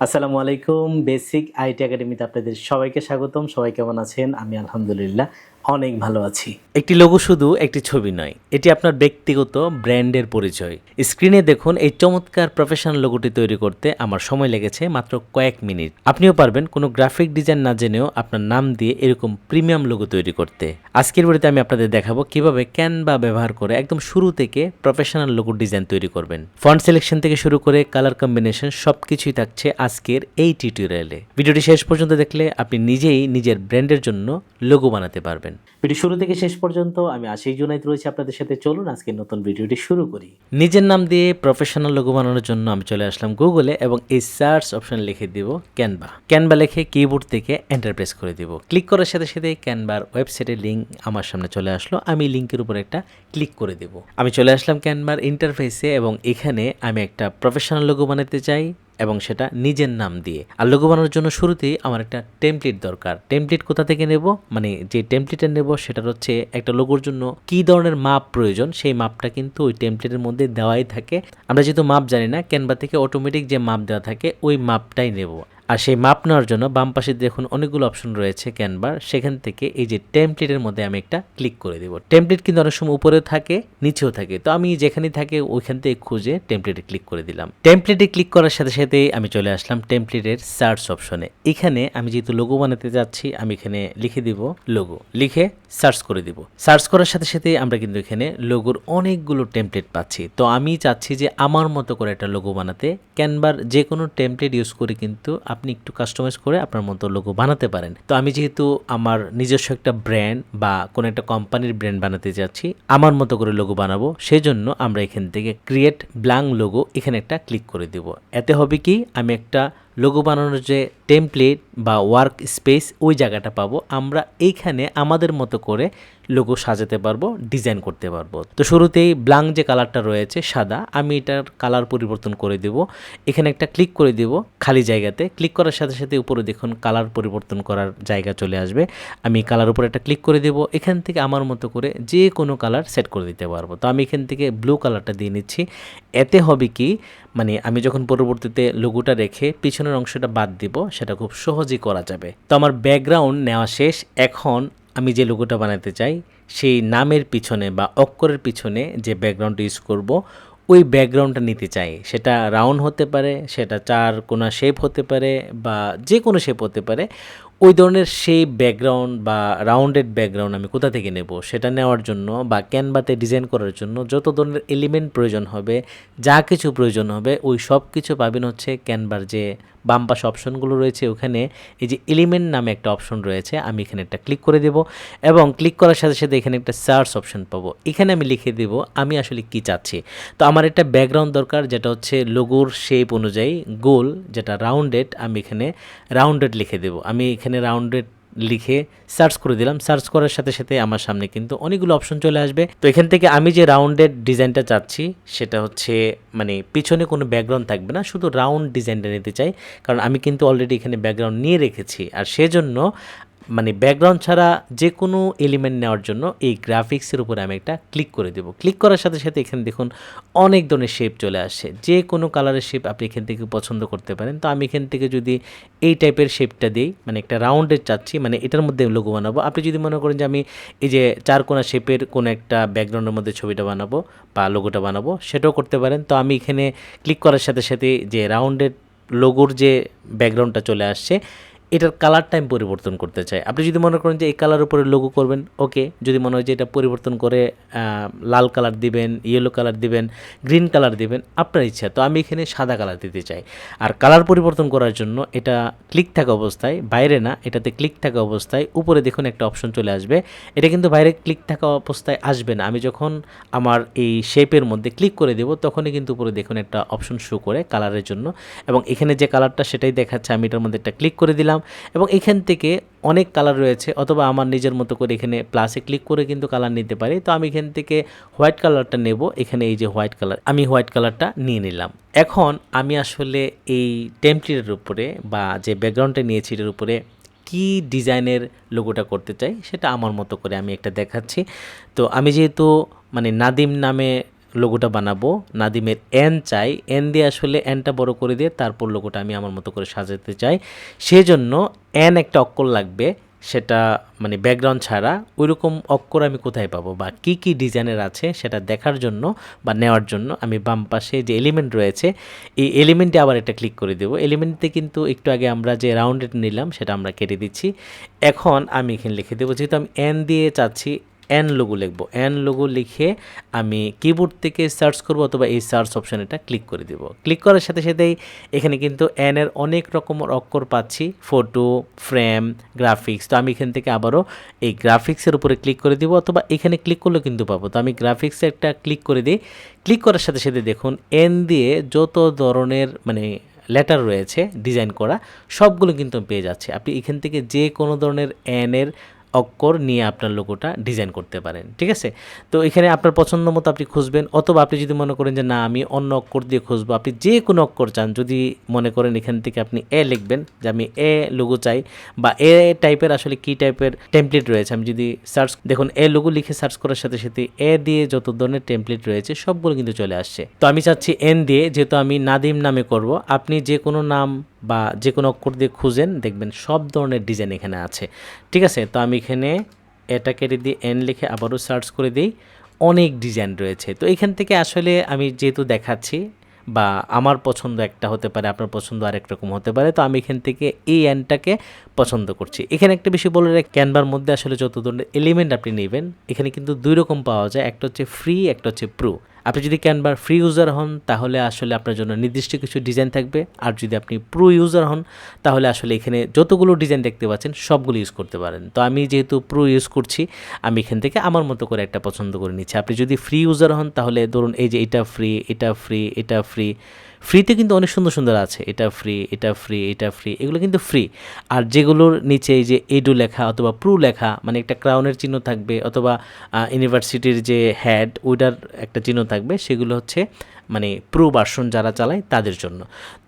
আসসালামু আলাইকুম। Basic IT একাডেমিতে আপনাদের সবাইকে স্বাগতম। সবাই কেমন আছেন? আমি আলহামদুলিল্লাহ অনেক ভালো আছি। একটি লোগো শুধু একটি ছবি নয়, এটি আপনার ব্যক্তিগত ব্র্যান্ডের পরিচয়। স্ক্রিনে দেখুন, এই চমৎকার প্রফেশনাল লোগোটি তৈরি করতে আমার সময় লেগেছে মাত্র কয়েক মিনিট। আপনিও পারবেন কোনো গ্রাফিক ডিজাইন না জেনেও আপনার নাম দিয়ে এরকম প্রিমিয়াম লোগো তৈরি করতে। আজকের ভিডিওতে আমি আপনাদের দেখাবো কিভাবে ক্যানভা ব্যবহার করে একদম শুরু থেকে প্রফেশনাল লোগো ডিজাইন তৈরি করবেন। ফন্ট সিলেকশন থেকে শুরু করে কালার কম্বিনেশন সবকিছুই থাকছে আজকের এই টিউটোরিয়ালে। ভিডিওটি শেষ পর্যন্ত দেখলে আপনি নিজেই নিজের ব্র্যান্ডের জন্য লোগো বানাতে পারবেন। ভিডিও শুরু থেকে শেষ পর্যন্ত আমি আশিক জুনাইদ রয়েছি আপনাদের সাথে। চলুন আজকে নতুন ভিডিওটি শুরু করি। নিজের নাম দিয়ে প্রফেশনাল লোগো বানানোর জন্য আমি চলে আসলাম গুগলে এবং এই সার্চ অপশন লিখে দিব ক্যানভা। ক্যানভা লিখে কিবোর্ড থেকে এন্টার প্রেস করে দিব। ক্লিক করার সাথে সাথে ক্যানভার ওয়েবসাইটের লিঙ্ক আমার সামনে চলে আসলো। আমি লিঙ্কের উপর একটা ক্লিক করে দেব। আমি চলে আসলাম ক্যানভার ইন্টারফেসে এবং এখানে আমি একটা প্রফেশনাল লোগো বানাতে চাই এবং সেটা নিজের নাম দিয়ে। আর লোগো বানানোর জন্য শুরুতেই আমার একটা টেমপ্লেট দরকার। টেমপ্লেট কোথা থেকে নেব, মানে যে টেমপ্লেটটা নেব সেটা হচ্ছে একটা লোগোর জন্য কী ধরনের মাপ প্রয়োজন সেই মাপটা কিন্তু ওই টেমপ্লেটের মধ্যে দেওয়াই থাকে। আমরা যেহেতু মাপ জানি না, ক্যানভা থেকে অটোমেটিক যে মাপ দেওয়া থাকে ওই মাপটাই নেব। আর সেই মাপ নেওয়ার জন্য বাম পাশে দেখুন অনেকগুলো অপশন রয়েছে ক্যানভার, সেখান থেকে এই যে টেমপ্লেটের মধ্যে আমি একটা ক্লিক করে দেব। টেমপ্লেট কিন্তু অনেক সময় উপরেও থাকে নিচেও থাকে, তো আমি যেখানেই থাকে ওইখান থেকে খুঁজে টেমপ্লেটে ক্লিক করে দিলাম। টেমপ্লেটে ক্লিক করার সাথে সাথে আমি চলে আসলাম টেমপ্লেটের সার্চ অপশনে। এখানে আমি যেহেতু লোগো বানাতে যাচ্ছি আমি এখানে লিখে দিব লোগো, লিখে সার্চ করে দিব। সার্চ করার সাথে সাথে আমরা কিন্তু এখানে লোগোর অনেকগুলো টেমপ্লেট পাচ্ছি। তো আমি চাচ্ছি যে আমার মতো করে একটা লোগো বানাতে। ক্যানভার যে কোনো টেমপ্লেট ইউজ করে কিন্তু আপনি একটু কাস্টমাইজ করে আপনার মতো লোগো বানাতে পারেন। তো আমি যেহেতু আমার নিজস্ব একটা ব্র্যান্ড বা কোনো একটা কোম্পানির ব্র্যান্ড বানাতে যাচ্ছি, আমার মতো করে লোগো বানাবো, সেজন্য আমরা এখান থেকে ক্রিয়েট ব্ল্যাঙ্ক লোগো এখানে একটা ক্লিক করে দেব। এতে হবে কি, আমি একটা লোগো বানানোর যে টেমপ্লেট বা ওয়ার্ক স্পেস ওই জায়গাটা পাবো। আমরা এইখানে আমাদের মতো করে লোগো সাজাতে পারবো, ডিজাইন করতে পারবো। তো শুরুতেই ব্ল্যাঙ্ক যে কালারটা রয়েছে সাদা, আমি এটার কালার পরিবর্তন করে দেব। এখানে একটা ক্লিক করে দেব খালি জায়গাতে। ক্লিক করার সাথে সাথে উপরে দেখুন কালার পরিবর্তন করার জায়গা চলে আসবে। আমি কালার উপরে একটা ক্লিক করে দেব। এখান থেকে আমার মতো করে যে কোনো কালার সেট করে দিতে পারবো। তো আমি এখান থেকে ব্লু কালারটা দিয়ে নিচ্ছি। এতে হবে কি, মানে আমি যখন পরবর্তীতে লোগোটা রেখে পিছনের অংশটা বাদ দিব সেটা খুব সহজেই করা যাবে। তো আমার ব্যাকগ্রাউন্ড নেওয়া শেষ। এখন আমি যে লোগোটা বানাতে চাই সেই নামের পিছনে বা অক্ষরের পিছনে যে ব্যাকগ্রাউন্ডটা ইউজ করব ওই ব্যাকগ্রাউন্ডটা নিতে চাই। সেটা রাউন্ড হতে পারে, সেটা চার কোনা শেপ হতে পারে বা যে কোনো শেপ হতে পারে। ওই ধরনের সেই ব্যাকগ্রাউন্ড বা রাউন্ডেড ব্যাকগ্রাউন্ড আমি কোথা থেকে নেব সেটা নেওয়ার জন্য বা ক্যানভাতে ডিজাইন করার জন্য যত ধরনের এলিমেন্ট প্রয়োজন হবে, যা কিছু প্রয়োজন হবে ওই সব কিছু পাবেন হচ্ছে ক্যানভার যে বাম পাশে অপশনগুলো রয়েছে ওখানে এই যে এলিমেন্ট নামে একটা অপশন রয়েছে, আমি এখানে একটা ক্লিক করে দেব এবং ক্লিক করার সাথে সাথে এখানে একটা সার্চ অপশন পাবো। এখানে আমি লিখে দেব আমি আসলে কি চাচ্ছি। তো আমার একটা ব্যাকগ্রাউন্ড দরকার যেটা হচ্ছে লোগোর শেপ অনুযায়ী গোল, যেটা রাউন্ডেড, আমি এখানে রাউন্ডেড লিখে দেব। আমি এখানে রাউন্ডেড লিখে সার্চ করে দিলাম। সার্চ করার সাথে সাথে আমার সামনে কিন্তু অনেকগুলো অপশন চলে আসবে। তো এখান থেকে আমি যে রাউন্ডেড ডিজাইনটা চাচ্ছি সেটা হচ্ছে মানে পিছনে কোনো ব্যাকগ্রাউন্ড থাকবে না, শুধু রাউন্ড ডিজাইনটা নিতে চাই, কারণ আমি কিন্তু অলরেডি এখানে ব্যাকগ্রাউন্ড নিয়ে রেখেছি। আর সেজন্য মানে ব্যাকগ্রাউন্ড ছাড়া যে কোনো এলিমেন্ট নেওয়ার জন্য এই গ্রাফিক্সের উপরে আমি একটা ক্লিক করে দেব। ক্লিক করার সাথে সাথে এখানে দেখুন অনেক ধরনের শেপ চলে আসে। যে কোনো কালারের শেপ আপনি এখান থেকে পছন্দ করতে পারেন। তো আমি এখান থেকে যদি এই টাইপের শেপটা দিই, মানে একটা রাউন্ডের চাচ্ছি, মানে এটার মধ্যে লোগো বানাবো। আপনি যদি মনে করেন যে আমি এই যে চার কোনা শেপের কোনো একটা ব্যাকগ্রাউন্ডের মধ্যে ছবিটা বানাবো বা লোগোটা বানাবো, সেটাও করতে পারেন। তো আমি এখানে ক্লিক করার সাথে সাথে যে রাউন্ডেড লোগোর যে ব্যাকগ্রাউন্ডটা চলে আসছে এটার কালারটা আমি পরিবর্তন করতে চাই। আপনি যদি মনে করেন যে এই কালার উপরে লোগো করবেন, ওকে। যদি মনে হয় যে এটা পরিবর্তন করে লাল কালার দিবেন, ইয়েলো কালার দিবেন, গ্রিন কালার দিবেন, আপনার ইচ্ছা। তো আমি এখানে সাদা কালার দিতে চাই। আর কালার পরিবর্তন করার জন্য এটা ক্লিক থাকা অবস্থায়, বাইরে না, এটাতে ক্লিক থাকা অবস্থায় উপরে দেখুন একটা অপশন চলে আসবে। এটা কিন্তু বাইরে ক্লিক থাকা অবস্থায় আসবে না। আমি যখন আমার এই শেপের মধ্যে ক্লিক করে দেব তখনই কিন্তু উপরে দেখুন একটা অপশন শো করে কালারের জন্য, এবং এখানে যে কালারটা সেটাই দেখাচ্ছে। আমি এটার মধ্যে একটা ক্লিক করে দিলাম এবং এখান থেকে অনেক কালার রয়েছে, অথবা আমার নিজের মতো করে এখানে প্লাসে ক্লিক করে কিন্তু কালার নিতে পারি। তো আমি এখান থেকে হোয়াইট কালারটা নেব। এখানে এই যে হোয়াইট কালার, আমি হোয়াইট কালারটা নিয়ে নিলাম। এখন আমি আসলে এই টেমপ্লেটের উপরে বা যে ব্যাকগ্রাউন্ডটা নিয়েছি এটার উপরে কি ডিজাইনের লোগোটা করতে চাই সেটা আমার মতো করে আমি একটা দেখাচ্ছি। তো আমি যেহেতু মানে নাদিম নামে লোগোটা বানাবো, নাদিমের এন চাই, এন দিয়ে আসলে এনটা বড় করে দিয়ে তারপর লোগোটা আমি আমার মতো করে সাজাতে চাই। সেজন্য এন একটা অক্ষর লাগবে, সেটা মানে ব্যাকগ্রাউন্ড ছাড়া ওইরকম অক্ষর আমি কোথায় পাবো বা কি কি ডিজাইনের আছে সেটা দেখার জন্য বা নেওয়ার জন্য আমি বাম পাশে যে এলিমেন্ট রয়েছে এই এলিমেন্টে আবার এটা ক্লিক করে দেবো। এলিমেন্টে কিন্তু একটু আগে আমরা যে রাউন্ডেড নিলাম সেটা আমরা কেটে দিচ্ছি। এখন আমি এখানে লিখে দেবো, যেহেতু আমি এন দিয়ে চাচ্ছি এন লোগো লিখবো, এন লোগো লিখে আমি কিবোর্ড থেকে সার্চ করব অথবা এই সার্চ অপশন এটা ক্লিক করে দেবো। ক্লিক করার সাথে সাথেই এখানে কিন্তু এন এর অনেক রকমের অক্ষর পাচ্ছি, ফটো, ফ্রেম, গ্রাফিক্স। তো আমি এখান থেকে আবারও এই গ্রাফিক্সের উপরে ক্লিক করে দিব অথবা এখানে ক্লিক করলেও কিন্তু পাবো। তো আমি গ্রাফিক্সে একটা ক্লিক করে দিই। ক্লিক করার সাথে সাথে দেখুন এন দিয়ে যত ধরনের মানে লেটার রয়েছে ডিজাইন করা সবগুলো কিন্তু পেয়ে যাচ্ছে। আপনি এখান থেকে যে কোনো ধরনের এন এর অক্ষর নিয়ে আপনার লোগোটা ডিজাইন করতে পারেন, ঠিক আছে। তো এখানে আপনার পছন্দ মতো আপনি খুঁজবেন, অথবা আপনি যদি মনে করেন যে না আমি অন্য অক্ষর দিয়ে খুঁজবো, আপনি যে কোনো অক্ষর চান, যদি মনে করেন এখান থেকে আপনি এ লিখবেন যে আমি এ লোগো চাই বা এ টাইপের আসলে কী টাইপের টেমপ্লেট রয়েছে, আমি যদি সার্চ দেখুন এ লোগো লিখে সার্চ করার সাথে সাথে এ দিয়ে যত ধরনের টেমপ্লেট রয়েছে সবগুলো কিন্তু চলে আসছে। তো আমি চাচ্ছি এন দিয়ে, যেহেতু আমি নাদিম নামে করব, আপনি যে কোনো নাম বা যে কোনো অক্ষর দিয়ে খুঁজেন দেখবেন সব ধরনের ডিজাইন এখানে আছে, ঠিক আছে। তো আমি এখানে এটা কেটে দিয়ে এন লিখে আবারও সার্চ করে দিই, অনেক ডিজাইন রয়েছে। তো এখান থেকে আসলে আমি যেহেতু দেখাচ্ছি বা আমার পছন্দ একটা হতে পারে, আপনার পছন্দ আরেক রকম হতে পারে, তো আমি এখান থেকে এই এনটাকে পছন্দ করছি। এখানে একটা বিষয় বলে রাখি, ক্যানভার মধ্যে আসলে যত ধরনের এলিমেন্ট আপনি নেবেন এখানে কিন্তু দুই রকম পাওয়া যায়, একটা হচ্ছে ফ্রি, একটা হচ্ছে প্রো। আপনি যদি ক্যানভার ফ্রি ইউজার হন তাহলে আসলে আপনার জন্য নির্দিষ্ট কিছু ডিজাইন থাকবে, আর যদি আপনি প্রো ইউজার হন তাহলে আসলে এখানে যতগুলো ডিজাইন দেখতে পাচ্ছেন সবগুলো ইউজ করতে পারেন। তো আমি যেহেতু প্রো ইউজ করছি আমি এখান থেকে আমার মতো করে একটা পছন্দ করে নিচ্ছি। আপনি যদি ফ্রি ইউজার হন তাহলে ধরুন এই যে এটা ফ্রি, এটা ফ্রি, এটা ফ্রি, ফ্রিতে কিন্তু অনেক সুন্দর সুন্দর আছে, এটা ফ্রি, এটা ফ্রি, এটা ফ্রি, এগুলো কিন্তু ফ্রি। আর যেগুলোর নিচে এই যে এডু লেখা অথবা প্রো লেখা মানে একটা ক্রাউনের চিহ্ন থাকবে অথবা ইউনিভার্সিটির যে হেড ওইটার একটা চিহ্ন থাকবে, সেগুলো হচ্ছে মানে প্রো ভার্সন যারা চালায় তাদের জন্য।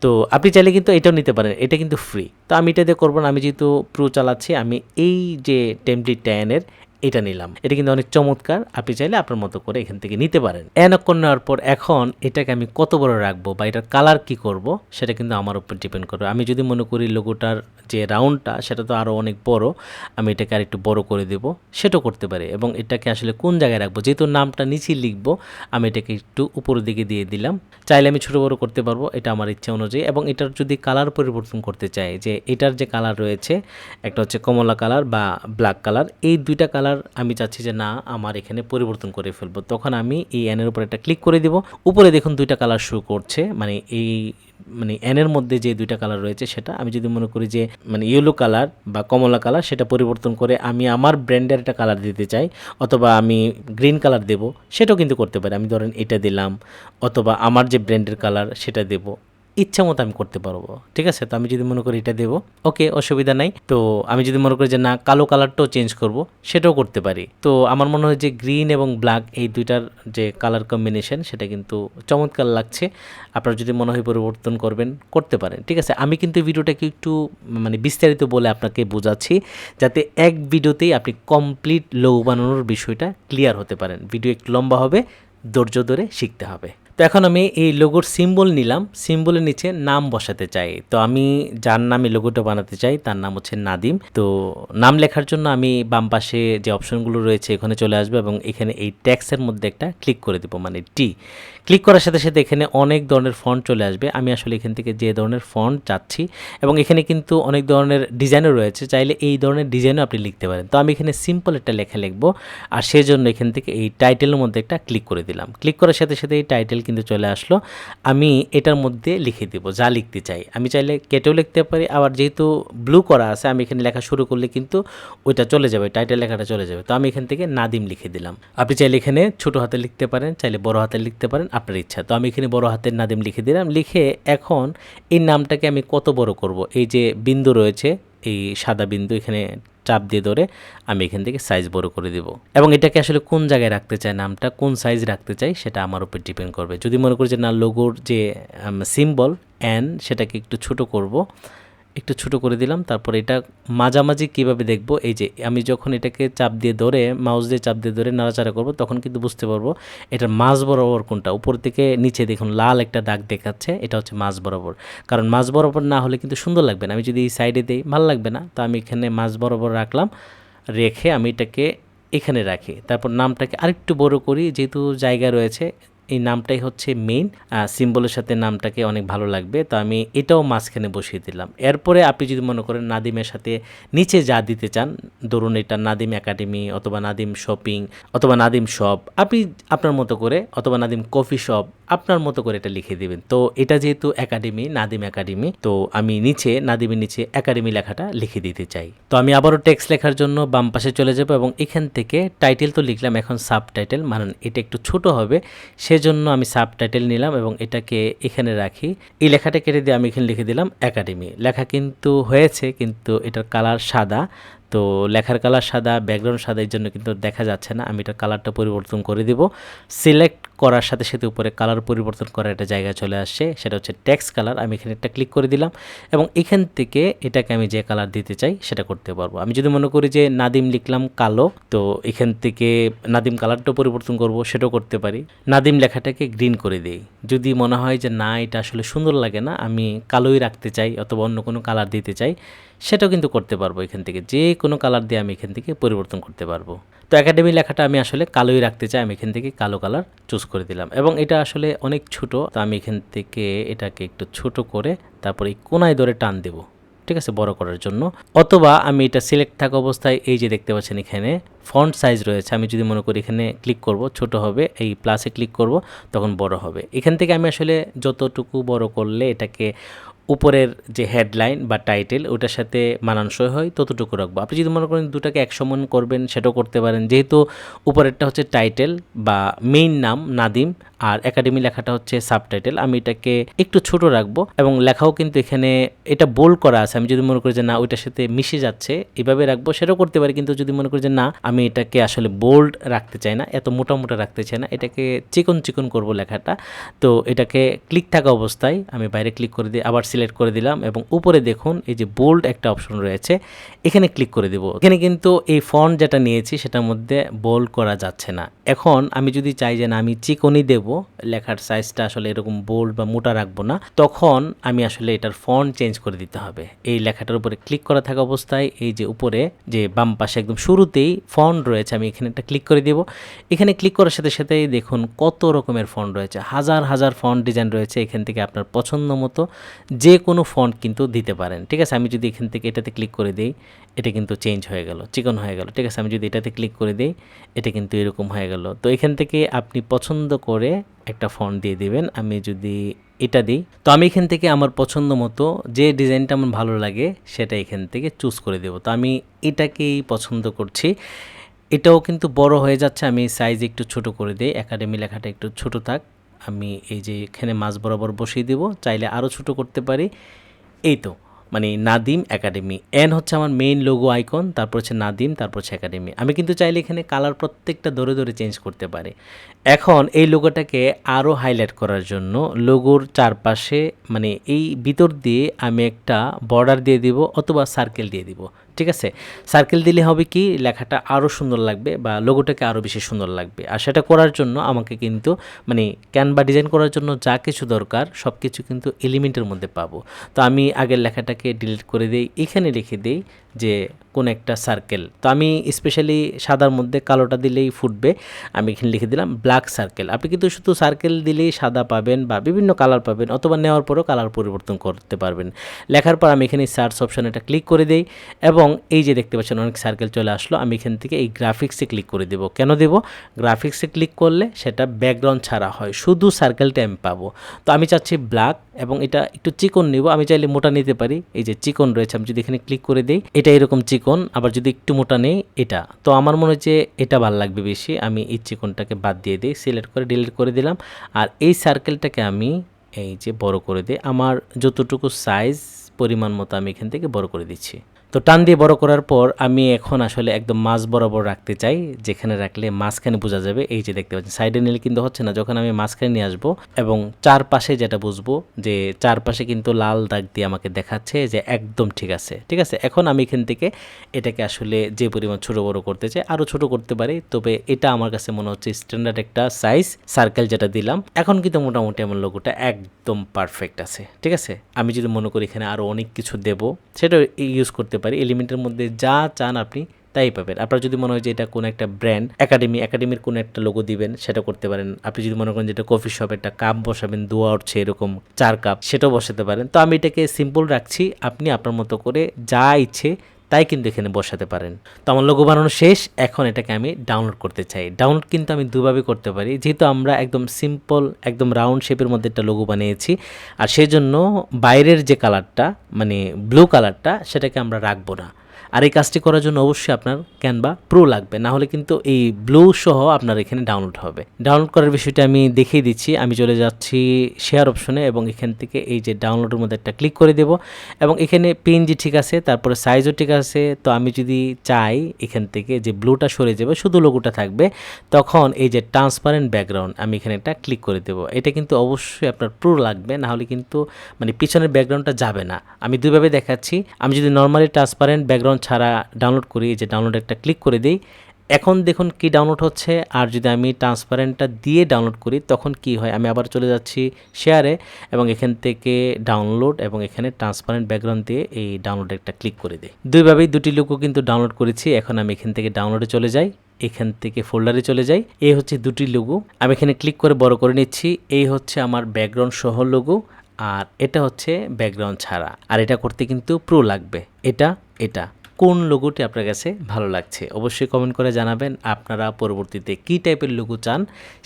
তো আপনি চাইলে কিন্তু এটাও নিতে পারেন, এটা কিন্তু ফ্রি। তো আমি এটা দিয়ে করবো না, আমি যেহেতু প্রো চালাচ্ছি আমি এই যে টেমপ্লেট 10-এর এটা নিলাম। এটা কিন্তু অনেক চমৎকার, আপনি চাইলে আপনার মতো করে এখান থেকে নিতে পারেন। এন অক্ষর নেওয়ার পর এখন এটাকে আমি কত বড় রাখবো বা এটার কালার কি করব সেটা কিন্তু আমার উপর ডিপেন্ড করবে। আমি যদি মনে করি লোগোটার যে রাউন্ডটা সেটা তো আরও অনেক বড়, আমি এটাকে আর একটু বড় করে দেবো, সেটাও করতে পারি। এবং এটাকে আসলে কোন জায়গায় রাখবো, যেহেতু নামটা নিচেই লিখবো আমি এটাকে একটু উপরের দিকে দিয়ে দিলাম। চাইলে আমি ছোটো বড়ো করতে পারবো, এটা আমার ইচ্ছা অনুযায়ী। এবং এটার যদি কালার পরিবর্তন করতে চাই, যে এটার যে কালার রয়েছে একটা হচ্ছে কমলা কালার বা ব্ল্যাক কালার, এই দুইটা কালার আমি চাচ্ছি যে না আমার এখানে পরিবর্তন করে ফেলবো, তখন আমি এই এনের উপর একটা ক্লিক করে দিব। উপরে দেখুন দুইটা কালার শো করছে, মানে এই মানে এনের মধ্যে যে দুইটা কালার রয়েছে সেটা আমি যদি মনে করি যে মানে ইয়েলো কালার বা কমলা কালার, সেটা পরিবর্তন করে আমি আমার ব্র্যান্ডের একটা কালার দিতে চাই অথবা আমি গ্রিন কালার দেব, সেটাও কিন্তু করতে পারি। আমি ধরেন এটা দিলাম অথবা আমার যে ব্র্যান্ডের কালার সেটা দেব, ইচ্ছা মতো আমি করতে পারবো, ঠিক আছে। তো আমি যদি মনে করি এটা দেবো, ওকে, অসুবিধা নাই। তো আমি যদি মনে করি যে না কালো কালারটাও চেঞ্জ করব, সেটাও করতে পারি। তো আমার মনে হয় যে গ্রিন এবং ব্ল্যাক এই দুইটার যে কালার কম্বিনেশন সেটা কিন্তু চমৎকার লাগছে। আপনারা যদি মনে হয় পরিবর্তন করবেন করতে পারেন, ঠিক আছে। আমি কিন্তু ভিডিওটাকে একটু মানে বিস্তারিত বলে আপনাকে বোঝাচ্ছি যাতে এক ভিডিওতেই আপনি কমপ্লিট লোগো বানানোর বিষয়টা ক্লিয়ার হতে পারেন। ভিডিও একটু লম্বা হবে, ধৈর্য ধরে শিখতে হবে। তো এখন আমি এই লোগোর সিম্বল নিলাম, সিম্বলের নিচে নাম বসাতে চাই। তো আমি যার নামে লোগোটা বানাতে চাই তার নাম হচ্ছে নাদিম। তো নাম লেখার জন্য আমি বাম পাশে যে অপশনগুলো রয়েছে এখানে চলে আসবে এবং এখানে এই ট্যাক্সের মধ্যে একটা ক্লিক করে দেবো, মানে টি। ক্লিক করার সাথে সাথে এখানে অনেক ধরনের ফন্ট চলে আসবে। আমি আসলে এখান থেকে যে ধরনের ফন্ট চাচ্ছি, এবং এখানে কিন্তু অনেক ধরনের ডিজাইনও রয়েছে, চাইলে এই ধরনের ডিজাইনও আপনি লিখতে পারেন। তো আমি এখানে সিম্পল একটা লেখা লিখবো, আর সেজন্য এখান থেকে এই টাইটেলের মধ্যে একটা ক্লিক করে দিলাম। ক্লিক করার সাথে সাথে এই টাইটেল কিন্তু চলে আসলো। আমি এটার মধ্যে লিখে দেবো যা লিখতে চাই। আমি চাইলে কেটেও লিখতে পারি, আবার যেহেতু ব্লু করা আছে আমি এখানে লেখা শুরু করলে কিন্তু ওইটা চলে যাবে, টাইটেল লেখাটা চলে যাবে। তো আমি এখান থেকে নাদিম লিখে দিলাম। আপনি চাইলে এখানে ছোটো হাতে লিখতে পারেন, চাইলে বড় হাতে লিখতে পারেন, আপনার ইচ্ছা। তো আমি এখানে বড় হাতের নাদিম লিখে দিলাম। লিখে এখন এই নামটাকে আমি কত বড় করব, এই যে বিন্দু রয়েছে এই সাদা বিন্দু, এখানে চাপ দিয়ে ধরে আমি এখান থেকে সাইজ বড় করে দেব। এবং এটাকে আসলে কোন জায়গায় রাখতে চাই, নামটা কোন সাইজ রাখতে চাই সেটা আমার উপর ডিপেন্ড করবে। যদি মনে করি যে না লোগোর যে সিম্বল এন সেটাকে একটু ছোট করব, একটু ছোট করে দিলাম। তারপর এটা মাঝামাঝি কিভাবে দেখব, এই যে আমি যখন এটাকে চাপ দিয়ে ধরে, মাউস দিয়ে চাপ দিয়ে ধরে নাড়াচাড়া করব, তখন কিন্তু বুঝতে পারবো এটার মাঝ বরাবর কোনটা। উপর থেকে নিচে দেখুন লাল একটা দাগ দেখাচ্ছে, এটা হচ্ছে মাঝ বরাবর। কারণ মাঝ বরাবর না হলে কিন্তু সুন্দর লাগবে না। আমি যদি এই সাইডে দিই ভালো লাগবে না, তো আমি এখানে মাঝ বরাবর রাখলাম। রেখে আমি এটাকে এখানে রাখি। তারপর নামটাকে আরেকটু বড় করি, যেহেতু জায়গা রয়েছে। এই নামটাই হচ্ছে মেইন সিম্বলের সাথে নামটাকে অনেক ভালো লাগবে, তো আমি এটাও মাঝখানে বসিয়ে দিলাম। এরপরে আপনি যদি মনে করেন নাদিমের সাথে নিচে যা দিতে চান, ধরুন এটা নাদিম একাডেমি অথবা নাদিম শপিং অথবা নাদিম শপ, আপনি আপনার মতো করে, অথবা নাদিম কফি শপ, আপনার মতো করে এটা লিখে দিবেন। তো এটা যেহেতু একাডেমি, নাদিম একাডেমি, তো আমি নিচে নাদিমের নিচে একাডেমি লেখাটা লিখে দিতে চাই। তো আমি আবারও টেক্সট লেখার জন্য বাম পাশে চলে যাব এবং এখান থেকে টাইটেল তো লিখলাম, এখন সাবটাইটেল, মানে এটা একটু ছোট হবে, সেজন্য আমি সাবটাইটেল নিলাম এবং এটাকে এখানে রাখি। এই লেখাটা কেটে দিয়ে আমি এখানে লিখে দিলাম একাডেমি। লেখা কিন্তু হয়েছে, কিন্তু এটার কালার সাদা। তো লেখার কালার সাদা, ব্যাকগ্রাউন্ড সাদা, এর জন্য কিন্তু দেখা যাচ্ছে না। আমি এটার কালারটা পরিবর্তন করে দিব। সিলেক্ট করার সাথে সাথে উপরে কালার পরিবর্তন করার একটা জায়গা চলে আসছে, সেটা হচ্ছে টেক্সট কালার। আমি এখানে একটা ক্লিক করে দিলাম এবং এখান থেকে এটাকে আমি যে কালার দিতে চাই সেটা করতে পারবো। আমি যদি মনে করি যে নাদিম লিখলাম কালো, তো এখান থেকে নাদিম কালারটাও পরিবর্তন করব, সেটাও করতে পারি। নাদিম লেখাটাকে গ্রিন করে দিই। যদি মনে হয় যে না, এটা আসলে সুন্দর লাগে না, আমি কালোই রাখতে চাই অথবা অন্য কোনো কালার দিতে চাই, সেটাও কিন্তু করতে পারবো। এখান থেকে যে কোনো কালার দিয়ে আমি এখান থেকে পরিবর্তন করতে পারবো। তো একাডেমি লেখাটা আমি আসলে কালোই রাখতে চাই, আমি এখান থেকে কালো কালার চুজ করে দিলাম। এবং এটা আসলে অনেক ছোট, তো আমি এখান থেকে এটাকে একটু ছোট করে তারপর এই কোনায় ধরে টান দেব, ঠিক আছে, বড় করার জন্য। অথবা আমি এটা সিলেক্ট থাকা অবস্থায় এই যে দেখতে পাচ্ছেন এখানে ফন্ট সাইজ রয়েছে, আমি যদি মনে করি এখানে ক্লিক করব, ছোট হবে, এই প্লাসে ক্লিক করব, তখন বড় হবে। এখান থেকে আমি আসলে যতটুকু বড় করলে এটাকে উপরের যে হেডলাইন বা টাইটেল ওটার সাথে মানানসই হয় ততটুকু রাখবো। আপনি যদি মনে করেন দুটাকে এক সমান করবেন, সেটাও করতে পারেন। যেহেতু উপরেরটা হচ্ছে টাইটেল বা মেইন নাম নাদিম, আর একাডেমি লেখাটা হচ্ছে সাবটাইটেল, আমি এটাকে একটু ছোট রাখবো। এবং লেখাও কিন্তু এখানে এটা বোল্ড করা আছে, আমি যদি মনে করি যে না ওইটার সাথে মিশে যাচ্ছে, এভাবে রাখবো, সেটাও করতে পারি। কিন্তু যদি মনে করি যে না, আমি এটাকে আসলে বোল্ড রাখতে চাই না, এত মোটা মোটা রাখতে চাই না, এটাকে চিকন চিকন করব লেখাটা, তো এটাকে ক্লিক থাকা অবস্থায় আমি বাইরে ক্লিক করে দিয়ে আবার সিলেক্ট করে দিলাম এবং উপরে দেখুন এই যে বোল্ড একটা অপশন রয়েছে, এখানে ক্লিক করে দেব। এখানে কিন্তু এই ফন্ট যেটা নিয়েছি সেটার মধ্যে বোল্ড করা যাচ্ছে না। এখন আমি যদি চাই যে না, আমি চিকনই দেব, লেখার সাইজটা আসলে এরকম বোল্ড বা মোটা রাখবো না, তখন আমি আসলে এটার ফন্ট চেঞ্জ করে দিতে হবে। এই লেখাটার উপরে ক্লিক করা থাকা অবস্থায় এই যে উপরে যে বাম পাশে একদম শুরুতেই ফন্ট রয়েছে, আমি এখানে একটা ক্লিক করে দেব। এখানে ক্লিক করার সাথে সাথেই দেখুন কত রকমের ফন্ট রয়েছে, হাজার হাজার ফন্ট ডিজাইন রয়েছে। এখান থেকে আপনার পছন্দ মতো যে কোনো ফন্ট কিন্তু দিতে পারেন, ঠিক আছে। আমি যদি এখান থেকে এটাতে ক্লিক করে দিই, এটা কিন্তু চেঞ্জ হয়ে গেল, চিকন হয়ে গেল, ঠিক আছে। আমি যদি এটাতে ক্লিক করে দিই, এটা কিন্তু এরকম হয়ে গেল। তো এখান থেকে আপনি পছন্দ করে একটা ফন্ট দিয়ে দিবেন। আমি যদি এটা দিই, তো আমি এখান থেকে আমার পছন্দ মতো যে ডিজাইনটা আমার ভালো লাগে সেটা এখান থেকে চুজ করে দেব। তো আমি এটাকেই পছন্দ করছি। এটাও কিন্তু বড় হয়ে যাচ্ছে, আমি সাইজ একটু ছোট করে দিই, একাডেমি লেখাটা একটু ছোট থাক। আমি এই যে এখানে মাঝ বরাবর বসিয়ে দেব, চাইলে আরও ছোট করতে পারি। এই তো, মানে নাদিম একাডেমি, এন হচ্ছে আমার মেইন লোগো আইকন, তারপর হচ্ছে নাদিম, তারপর হচ্ছে একাডেমি। আমি কিন্তু চাইলে এখানে কালার প্রত্যেকটা ধরে ধরে চেঞ্জ করতে পারি। এখন এই লোগোটাকে আরও হাইলাইট করার জন্য লোগোর চারপাশে, মানে এই ভিতর দিয়ে আমি একটা বর্ডার দিয়ে দিব অথবা সার্কেল দিয়ে দিব, ঠিক আছে। সার্কেল দিলে হবে কি, লেখাটা আরও সুন্দর লাগবে বা লোগোটাকে আরও বেশি সুন্দর লাগবে। আর সেটা করার জন্য আমাকে কিন্তু মানে ক্যানভা ডিজাইন করার জন্য যা কিছু দরকার সব কিছু কিন্তু এলিমেন্টের মধ্যে পাবো। তো আমি আগের লেখাটাকে ডিলিট করে দিই, এখানে লিখে দিই যে কোন একটা সার্কেল। তো আমি স্পেশালি সাদার মধ্যে কালোটা দিলেই ফুটবে, আমি এখানে লিখে দিলাম ব্ল্যাক সার্কেল। আপনি কিন্তু শুধু সার্কেল দিলেই সাদা পাবেন বা বিভিন্ন কালার পাবেন, অথবা নেওয়ার পরও কালার পরিবর্তন করতে পারবেন। লেখার পর আমি এখানে সার্চ অপশানে এটা ক্লিক করে দিই এবং এই যে দেখতে পাচ্ছেন অনেক সার্কেল চলে আসলো। আমি এখান থেকে এই গ্রাফিক্সে ক্লিক করে দেব। কেন দেব? গ্রাফিক্সে ক্লিক করলে সেটা ব্যাকগ্রাউন্ড ছাড়া হয়, শুধু সার্কেলটা আমি পাবো। তো আমি চাচ্ছি ব্ল্যাক এবং এটা একটু চিকন নিব, আমি চাইলে মোটা নিতে পারি। এই যে চিকন রয়েছে, আমি যদি এখানে ক্লিক করে দিই, এটা এরকম চিকন, আবার যদি একটু মোটা নেই এটা, তো আমার মনে হচ্ছে এটা ভালো লাগবে বেশি। আমি এই চিকনটাকে বাদ দিয়ে দিই, সিলেক্ট করে ডিলিট করে দিলাম। আর এই সার্কেলটাকে আমি এই যে বড় করে দিই, আমার যতটুকু সাইজ পরিমাণ মতো আমি এখান থেকে বড় করে দিচ্ছি, তো টান দিয়ে বড় করার পর আমি এখন আসলে একদম মাঝ বরাবর রাখতে চাই, যেখানে রাখলে মাঝখানে বোঝা যাবে। এই যে দেখতে পাচ্ছেন সাইডে নিলে কিন্তু হচ্ছে না, যখন আমি মাঝখানে নিয়ে আসবো এবং চারপাশে যেটা বুঝবো যে চারপাশে কিন্তু লাল দাগ দিয়ে আমাকে দেখাচ্ছে যে একদম ঠিক আছে। ঠিক আছে, এখন আমি এখান থেকে এটাকে আসলে যে পরিমাণ ছোট বড় করতে চাই আরও ছোট করতে পারি, তবে এটা আমার কাছে মনে হচ্ছে স্ট্যান্ডার্ড একটা সাইজ সার্কেল যেটা দিলাম। এখন কিন্তু মোটামুটি আমার লোগোটা একদম পারফেক্ট আছে। ঠিক আছে, আমি যদি মনে করি এখানে আরও অনেক কিছু দেব সেটা ইউজ করতে পারি। এলিমেন্টের মধ্যে যা চান আপনি তাই পাবেন। আপনার যদি মনে হয় যে এটা কোনো একটা ব্র্যান্ড একাডেমির কোনো একটা লোগো দিবেন সেটা করতে পারেন। আপনি যদি মনে করেন যে এটা কফি শপ একটা কাপ বসাবেন, দোয়া উঠছে এরকম 4 কাপ, সেটাও বসাতে পারেন। তো আমি এটাকে সিম্পল রাখছি, আপনি আপনার মতো করে যা ইচ্ছে তাই কিন্তু এখানে বসাতে পারেন। তো আমার লোগো বানানো শেষ, এখন এটাকে আমি ডাউনলোড করতে চাই। ডাউনলোড কিন্তু আমি দুভাবে করতে পারি, যেহেতু আমরা একদম সিম্পল একদম রাউন্ড শেপের মধ্যে একটা লোগো বানিয়েছি, আর সেই জন্য বাইরের যে কালারটা মানে ব্লু কালারটা সেটাকে আমরা রাখবো না। আর এই কাজটি করার জন্য অবশ্যই আপনার ক্যানভা প্রো লাগবে, না হলে কিন্তু এই ব্লু সহ আপনার এখানে ডাউনলোড হবে। ডাউনলোড করার বিষয়টা আমি দেখিয়ে দিচ্ছি। আমি চলে যাচ্ছি শেয়ার অপশনে এবং এখান থেকে এই যে ডাউনলোডের মধ্যে একটা ক্লিক করে দেব এবং এখানে পিএনজি ঠিক আছে, তারপরে সাইজও ঠিক আছে। তো আমি যদি চাই এখান থেকে যে ব্লুটা সরে যাবে, শুধু লোগোটা থাকবে, তখন এই যে ট্রান্সপারেন্ট ব্যাকগ্রাউন্ড আমি এখানে একটা ক্লিক করে দেব। এটা কিন্তু অবশ্যই আপনার প্রো লাগবে, না হলে কিন্তু মানে পিছনের ব্যাকগ্রাউন্ডটা যাবে না। আমি দুইভাবে দেখাচ্ছি। আমি যদি নর্মালি ট্রান্সপারেন্ট ব্যাকগ্রাউন্ড ছাড়া ডাউনলোড করি, এই যে ডাউনলোড একটা ক্লিক করে দিই, এখন দেখুন কি ডাউনলোড হচ্ছে। আর যদি আমি ট্রান্সপারেন্টটা দিয়ে ডাউনলোড করি তখন কি হয়, আমি আবার চলে যাচ্ছি শেয়ারে এবং এখান থেকে ডাউনলোড এবং এখানে ট্রান্সপারেন্ট ব্যাকগ্রাউন্ড দিয়ে এই ডাউনলোড একটা ক্লিক করে দিই। দুইভাবেই দুটি লোগো কিন্তু ডাউনলোড করেছি। এখন আমি এখান থেকে ডাউনলোডে চলে যাই, এখান থেকে ফোল্ডারে চলে যাই। এই হচ্ছে দুটি লোগো, আমি এখানে ক্লিক করে বড় করে নিচ্ছি। এই হচ্ছে আমার ব্যাকগ্রাউন্ড সহ লোগো, আর এটা হচ্ছে ব্যাকগ্রাউন্ড ছাড়া। আর এটা করতে কিন্তু প্রো লাগবে। এটা কোন লোগোটি আপনার কাছে ভালো লাগছে অবশ্যই কমেন্ট করে জানাবেন। আপনারা পরবর্তীতে কী টাইপের লোগো চান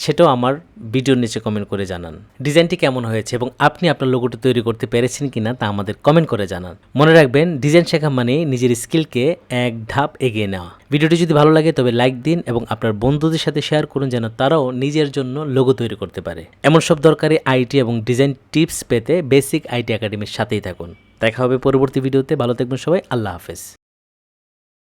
সেটাও আমার ভিডিওর নিচে কমেন্ট করে জানান। ডিজাইনটি কেমন হয়েছে এবং আপনি আপনার লোগোটি তৈরি করতে পেরেছেন কিনা তা আমাদের কমেন্ট করে জানান। মনে রাখবেন, ডিজাইন শেখা মানে নিজের স্কিলকে এক ধাপ এগিয়ে নেওয়া। ভিডিওটি যদি ভালো লাগে তবে লাইক দিন এবং আপনার বন্ধুদের সাথে শেয়ার করুন, যেন তারাও নিজের জন্য লোগো তৈরি করতে পারে। এমন সব দরকারি আইটি এবং ডিজাইন টিপস পেতে বেসিক আইটি একাডেমির সাথেই থাকুন। দেখা হবে পরবর্তী ভিডিওতে। ভালো থাকবেন সবাই, আল্লাহ হাফেজ।